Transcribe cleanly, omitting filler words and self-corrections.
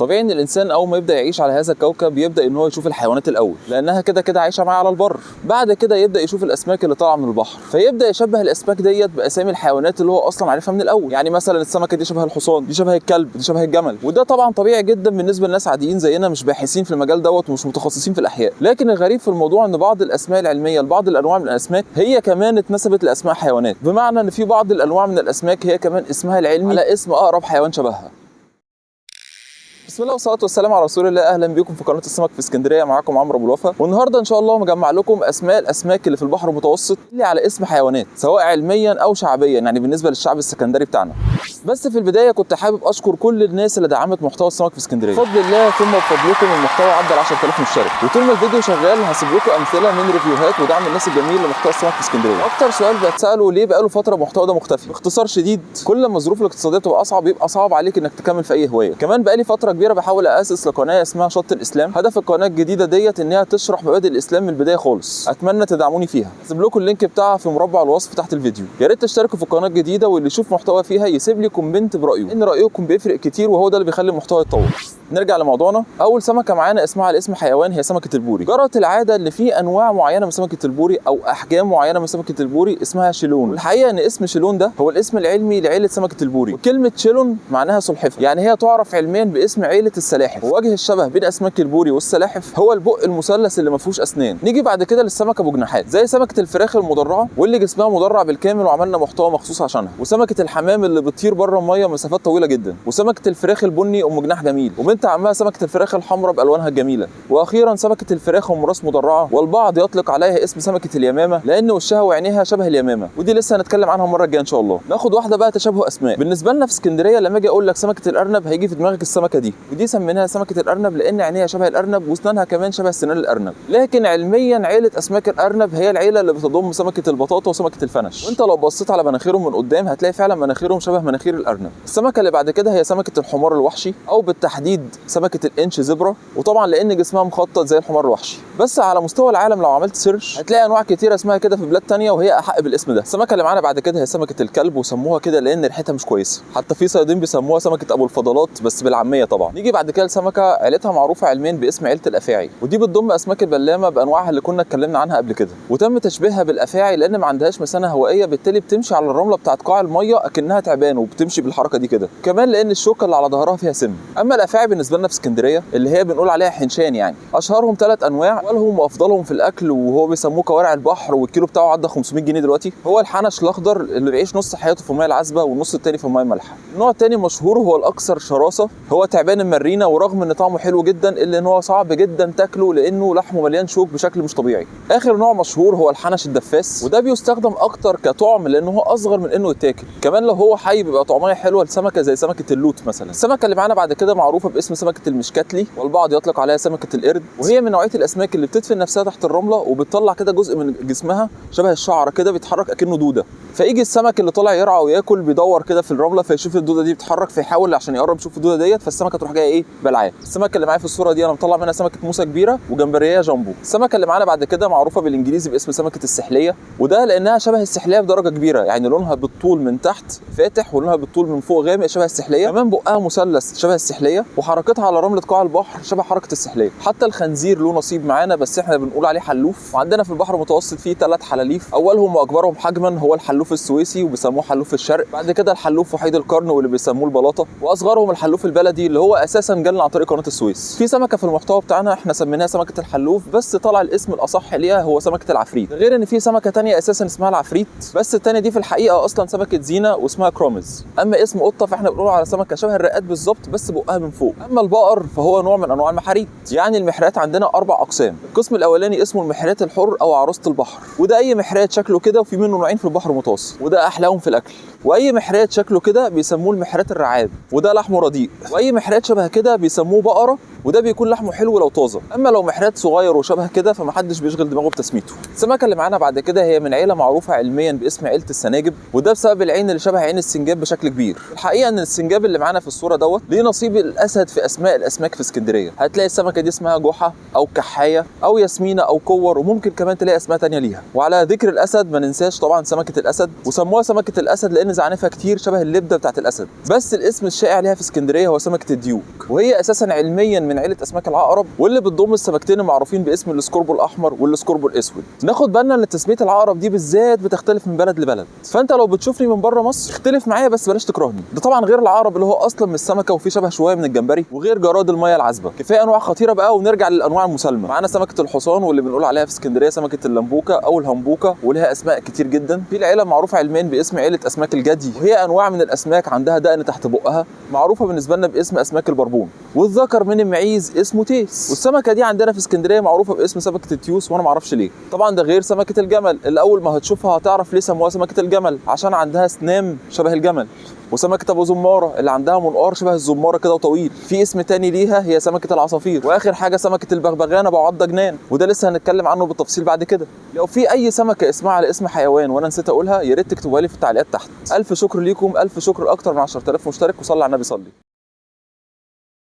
طبيعي ان الانسان اول ما يبدا يعيش على هذا الكوكب يبدا ان هو يشوف الحيوانات الاول، لانها كده كده عايشه معاه على البر. بعد كده يبدا يشوف الاسماك اللي طالعه من البحر، فيبدا يشبه الاسماك ديت باسامي الحيوانات اللي هو اصلا عارفها من الاول. يعني مثلا السمكه دي شبه الحصان، دي شبه الكلب، دي شبه الجمل. وده طبعا طبيعي جدا بالنسبه لناس عاديين زينا مش باحثين في المجال دوت ومش متخصصين في الاحياء. لكن الغريب في الموضوع ان بعض الاسماء العلميه لبعض الانواع من الاسماك هي كمان اتنسبت لاسماء حيوانات، بمعنى ان في بعض الانواع من الاسماك هي كمان اسمها العلمي على اسم اقرب حيوان شبهها. بسم الله والصلاه والسلام على رسول الله. اهلا بكم في قناه السمك في اسكندريه، معاكم عمرو ابو الوفا. والنهارده ان شاء الله مجمع لكم اسماء الاسماك اللي في البحر المتوسط اللي على اسم حيوانات، سواء علميا او شعبيا، يعني بالنسبه للشعب السكندري بتاعنا. بس في البدايه كنت حابب اشكر كل الناس اللي دعمت محتوى السمك في اسكندريه. بفضل الله ثم بفضلكم المحتوى عدى ال 10000 مشترك، وطول ما الفيديو شغال هسيب لكم امثله من ريفيوهات ودعم الناس الجميل لمحتوى السمك في اسكندريه. اكتر سؤال بتساله ليه بقاله فتره المحتوى ده مختفي؟ باختصار شديد، كل ما الظروف الاقتصاديه بتبقى اصعب يبقى صعب عليك انك تكمل في اي هوايه. كمان بقالي فتره كبيره بحاول اسس لقناه اسمها شط الاسلام. هدف القناه الجديده ديت انها تشرح مبادئ الاسلام من البدايه خالص. اتمنى تدعموني فيها. هسيب لكم اللينك بتاعها في مربع الوصف تحت الفيديو. يا ريت تشتركوا في القناه الجديده، واللي يشوف محتوى فيها يسيب لي كومنت برايه، ان رايكم بيفرق كتير وهو ده اللي بيخلي المحتوى يتطور. نرجع لموضوعنا. اول سمكه معانا اسمها على اسم حيوان هي سمكه البوري. جرت العاده ان في انواع معينه من سمكه البوري او احجام معينه من سمكه البوري اسمها شيلون. والحقيقه ان اسم شيلون ده هو الاسم العلمي لعيله سمكه البوري، وكلمه شيلون معناها سلحفه، يعني هي تعرف علميا باسم عيله السلاحف. ووجه الشبه بين اسماك البوري والسلاحف هو البق المثلث اللي ما فيهوش اسنان. نيجي بعد كده للسمكه ابو جناحات، زي سمكه الفراخ المدرعه واللي جسمها مدرع بالكامل وعملنا محتوى مخصوص عشانها، وسمكه الحمام اللي بتطير بره الميه مسافات طويله جدا، وسمكه الفراخ البني ام جناح جميل، وبنت عمها سمكه الفراخ الحمراء بالوانها الجميله، واخيرا سمكه الفراخ ام راس مدرعه، والبعض يطلق عليها اسم سمكه اليمامه لان وشها وعينيها شبه اليمامه، ودي لسه هنتكلم عنها المره الجايه ان شاء الله. ناخد واحده بقى تشابه اسماء. بالنسبه لنا في اسكندريه لما اجي اقول لك سمكه الارنب هيجي في دماغك السمكه دي، ودي سميناها سمكه الارنب لان عينيها شبه الارنب واسنانها كمان شبه سنان الارنب. لكن علميا عيله اسماك الارنب هي العيله اللي بتضم سمكه البطاطا وسمكه الفنش، وانت لو بصيت على مناخيرهم من قدام هتلاقي فعلا مناخيرهم شبه مناخير الارنب. السمكه اللي بعد كده هي سمكه الحمار الوحشي، او بالتحديد سمكه الانش زبرة، وطبعا لان جسمها مخطط زي الحمار الوحشي. بس على مستوى العالم لو عملت سيرش هتلاقي انواع كتيره اسمها كده في بلاد تانية وهي احق بالاسم ده. السمكه اللي معانا بعد كده هي سمكه الكلب، وسموها كده لان ريحتها مش كويسه، حتى في صيادين بيسموها سمكه ابو الفضلات بس بالعاميه طبعا. نيجي بعد كده لسمكه عيلتها معروفه علميا باسم عيله الافاعي، ودي بتضم اسماك البلامه بانواعها اللي كنا اتكلمنا عنها قبل كده، وتم تشبيهها بالافاعي لان ما عندهاش مثانه هوائيه، بالتالي بتمشي على الرمله بتاعت قاع الميه اكنها تعبان وبتمشي بالحركه دي كده، كمان لان الشوكه اللي على ظهرها فيها سم. اما الافاعي بالنسبه لنا في اسكندريه اللي هي بنقول عليها حنشان، يعني اشهرهم 3 انواع، ولهم وافضلهم في الاكل وهو بيسموه كوارع البحر، والكيلو بتاعه عدى 500 جنيه دلوقتي. هو الحنش الاخضر اللي بيعيش نص حياته في الميه العذبه والنص الثاني في الميه المالحه. النوع الثاني مشهور هو الاكثر شراسه، هو تعبان المرينه، ورغم ان طعمه حلو جدا الا ان هو صعب جدا تاكله لانه لحمه مليان شوك بشكل مش طبيعي. اخر نوع مشهور هو الحنش الدفاس، وده بيستخدم اكتر كطعم لانه هو اصغر من انه يتاكل، كمان لو هو حي بيبقى طعمها حلوه لسمكه زي سمكه اللوت مثلا. السمكه اللي معانا بعد كده معروفه باسم سمكه المشكتلي، والبعض يطلق عليها سمكه القرد، وهي من نوعيه الاسماك اللي بتدفن نفسها تحت الرمله وبتطلع كده جزء من جسمها شبه الشعره كده بيتحرك اكنه دوده، فيجي السمك اللي طالع يرعى وياكل بيدور كده في الرمله فيشوف الدوده دي بتتحرك فيحاول عشان يقرب يشوف الدوده ديت، فالسمكه تروح جايه ايه بلعاه. السمكه اللي معايا في الصوره دي انا مطلع منها سمكه موسى كبيره وجمبريه جامبو. السمكه اللي معانا بعد كده معروفه بالانجليزي باسم سمكه السحليه، وده لانها شبه السحليه بدرجه كبيره، يعني لونها بالطول من تحت فاتح ولونها بالطول من فوق غامق شبه السحليه، كمان بقها مثلث شبه السحليه، وحركتها على رمله قاع البحر شبه حركه السحليه. حتى الخنزير له نصيب معانا بس احنا بنقول عليه حلوف. وعندنا في البحر المتوسط فيه 3 حلاليف، اولهم واكبرهم حجما هو الحلوف السويسي وبيسموه حلوف الشرق، بعد كده الحلوف وحيد القرن واللي بيسموه البلاطه، واصغرهم الحلوف البلدي اللي هو اساسا جالنا عن طريق قناه السويس. في سمكه في المحتوى بتاعنا احنا سميناها سمكه الحلوف، بس طلع الاسم الاصح ليها هو سمكه العفريت، غير ان في سمكه ثانيه اساسا اسمها العفريت، بس الثانيه دي في الحقيقه اصلا سمكه زينه واسمها كرومز. اما اسم قطه فاحنا بنقول على سمكه شبه الرقات بالظبط بس بقها من فوق. اما البقر فهو نوع من انواع المحاريت، يعني المحرات عندنا 4 اقسام. القسم الاولاني اسمه المحرات الحر او عروسه البحر، وده اي محرات شكله كده، وفي منه نوعين في البحر المتوسط وده احلاهم في الاكل. واي محرات شكله كده بيسموه المحرات الرعاب وده لحمه رديء. واي محرات شبه كده بيسموه بقره وده بيكون لحمه حلو لو طازه. اما لو محرات صغير وشبه كده فمحدش بيشغل دماغه بتسميته. السمكه اللي معانا بعد كده هي من عيله معروفه علميا باسم عيله السناجب، وده بسبب العين اللي شبه عين السنجاب بشكل كبير. الحقيقه ان السنجاب اللي معانا في الصوره دوت ليه نصيب الاسد في اسماء الاسماك في اسكندريه. هتلاقي السمكه دي اسمها جحا او كحايه او ياسمينه او كور، وممكن كمان تلاقي اسماء ثانيه ليها. وعلى ذكر الاسد ما ننساش طبعا سمكه الاسد، وسموها سمكه الاسد لان زعنفها كتير شبه اللبده بتاعت الاسد، بس الاسم الشائع ليها في اسكندريه هو سمكه الديوك، وهي اساسا علميا من عيله اسماك العقرب، واللي بتضم السمكتين المعروفين باسم الاسكوربو الاحمر والاسكوربو الاسود. ناخد بالنا ان تسميه العقرب دي بالذات بتختلف من بلد لبلد، فانت لو بتشوفني من بره مصر اختلف معايا بس بلاش تكرهني. ده طبعا غير العقرب اللي هو اصلا من السمكه وفيه شبه شويه من الجمبري، وغير جراد الميه العذبه. كفايه انواع خطيره بقى ونرجع للانواع المسالمه. معانا سمكه الحصان، واللي بنقول عليها في اسكندريه سمكه اللمبوكه او الهمبوكه، ولها اسماء كتير جدا. في العيله معروفه علميا باسم عيله اسماك الجدي، وهي انواع من الاسماك عندها دقن تحت بقها معروفه بالنسبه لنا باسم اسماك البربون، والذكر من المعيز اسمه تيس. والسمكه دي عندنا في اسكندريه معروفه باسم سمكه التيوس، وانا ما اعرفش ليه. طبعا ده غير سمكه الجمل اللي اول ما هتشوفها هتعرف ليه سموها سمكه الجمل، عشان عندها سنام شبه الجمل. وسمكه ابو زماره اللي عندها منقار شبه الزماره كده وطويل. في اسم تاني ليها هي سمكه العصافير. واخر حاجه سمكه البغبغان ابو عضه جنان، وده لسه هنتكلم عنه بالتفصيل بعد كده. لو في اي سمكه اسمها على اسم حيوان وانا نسيت اقولها يا ريت تكتبوها لي في التعليقات تحت. الف شكر ليكم، الف شكر، اكتر من 10000 مشترك، وصلي على النبي صلي.